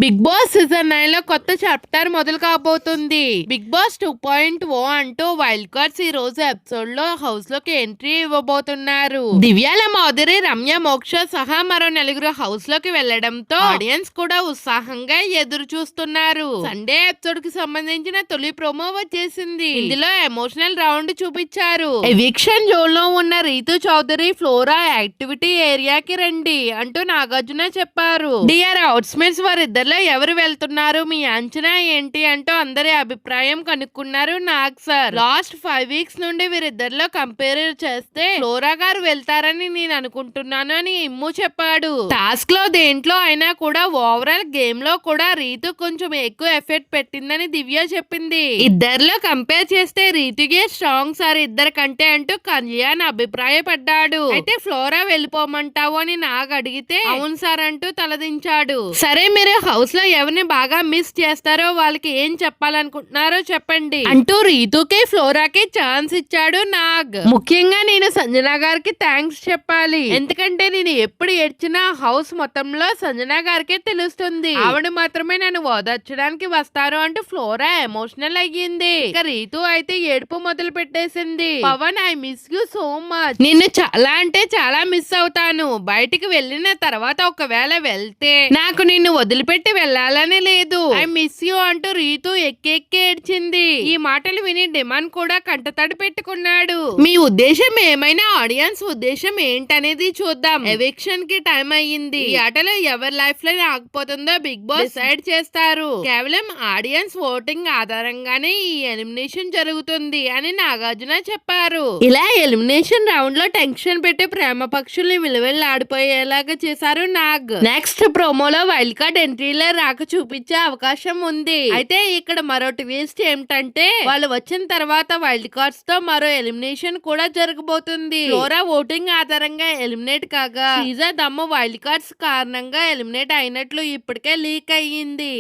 Big boss season 9 లో కొత్త chapter మొదలు కాబోతుంది. బిగ్ బాస్ 2.0 అంటూ వైల్డ్ కార్డ్స్ ఈ రోజు ఎపిసోడ్ లో హౌస్ లోకి ఎంట్రీ ఇవ్వబోతున్నారు. దివ్యాల మాధురి, రమ్య, మోక్ష సహా మరో నలుగురు హౌస్ లోకి వెళ్లడంతో ఆడియన్స్ కూడా ఉత్సాహంగా ఎదురు చూస్తున్నారు. సండే ఎపిసోడ్ కి సంబంధించిన తొలి ప్రోమో వచ్చేసింది. ఇందులో ఎమోషనల్ రౌండ్ చూపించారు. ఎవిక్షన్ జోన్ లో ఉన్న రీతు చౌదరి, ఫ్లోరా యాక్టివిటీ ఏరియాకి రండి అంటూ నాగార్జున చెప్పారు. డియర్ అవుట్స్మేట్స్ వారిద్దరు ఎవరు వెళ్తున్నారు, మీ అంచనా ఏంటి అంటూ అందరి అభిప్రాయం కనుక్కున్నారు నాగ్ సార్. లాస్ట్ 5 వీక్స్ నుండి వీరిద్దరిలో కంపేర్ చేస్తే ఫ్లోరా గారు వెళ్తారని నేను అనుకుంటున్నాను అని ఇమ్ము చెప్పాడు. టాస్క్ లో దేంట్లో అయినా కూడా ఓవరాల్ గేమ్ లో కూడా రీతు కొంచెం ఎక్కువ ఎఫెక్ట్ పెట్టిందని దివ్య చెప్పింది. ఇద్దరిలో కంపేర్ చేస్తే రీతుగే స్ట్రాంగ్ సార్ ఇద్దరు కంటే అంటూ కళ్యాణ్ అభిప్రాయపడ్డాడు. అయితే ఫ్లోరా వెళ్ళిపోమంటావు అని నాగ్ అడిగితే అవును సార్ అంటూ తలదించాడు. సరే మీరు హౌస్ లో ఎవరిని బాగా మిస్ చేస్తారో వాళ్ళకి ఏం చెప్పాలనుకుంటున్నారో చెప్పండి అంటూ రీతుకి ఫ్లోరాకి ఛాన్స్ ఇచ్చాడు నాగ్. ముఖ్యంగా నేను సంజన గారికి థ్యాంక్స్ చెప్పాలి. ఎందుకంటే నేను ఎప్పుడు ఏడ్చినా హౌస్ మొత్తంలో సంజన గారికే తెలుస్తుంది. ఆవిడ మాత్రమే నన్ను ఓదార్చడానికి వస్తారు అంటూ ఫ్లోరా ఎమోషనల్ అయ్యింది. ఇక రీతు అయితే ఏడుపు మొదలు పెట్టేసింది. Pavan, I miss you so much. నిన్ను చాలా అంటే చాలా మిస్ అవుతాను. బయటికి వెళ్ళిన తర్వాత ఒకవేళ వెళ్తే నాకు నిన్ను వదిలిపెట్టి వెళ్ళాలని లేదు. ఐ మిస్ యూ అంటూ రీతు ఎక్కెక్కి ఏడ్చింది. ఈ మాటలు విని డిమాండ్ కూడా కంటతడి పెట్టుకున్నాడు. మీ ఉద్దేశం ఏమైనా ఆడియన్స్ ఉద్దేశం ఏంటనేది చూద్దాం. ఎవిక్షన్ కి టైం అయ్యింది. ఈ ఆటలో ఎవరి లైఫ్ లో ఆగిపోతుందో బిగ్ బాస్ డిసైడ్ చేస్తారు. కేవలం ఆడియన్స్ ఓటింగ్ ఆధారంగానే ఈ ఎలిమినేషన్ జరుగుతుంది అని నాగార్జున చెప్పారు. ఇలా ఎలిమినేషన్ రౌండ్ లో టెన్షన్ పెట్టి ప్రేమ పక్షుల్ని విలువెల్లాడిపోయేలాగా చేశారు నాగ్. నెక్స్ట్ ప్రోమోలో వైల్డ్ కార్డ్ ఎంట్రీలో రాక చూపించే అవకాశం ఉంది. అయితే ఇక్కడ మరో ట్విస్ట్ ఏమిటంటే వాళ్ళు వచ్చిన తర్వాత వైల్డ్ కార్డ్స్ తో మరో ఎలిమినేషన్ కూడా జరగబోతుంది. ఫ్లోరా ఓటింగ్ ఆధారంగా ఎలిమినేట్ కాగా శ్రీజ దమ్ము వైల్డ్ కార్డ్స్ కారణంగా ఎలిమినేట్ అయినట్లు ఇప్పటికే లీక్ అయ్యింది.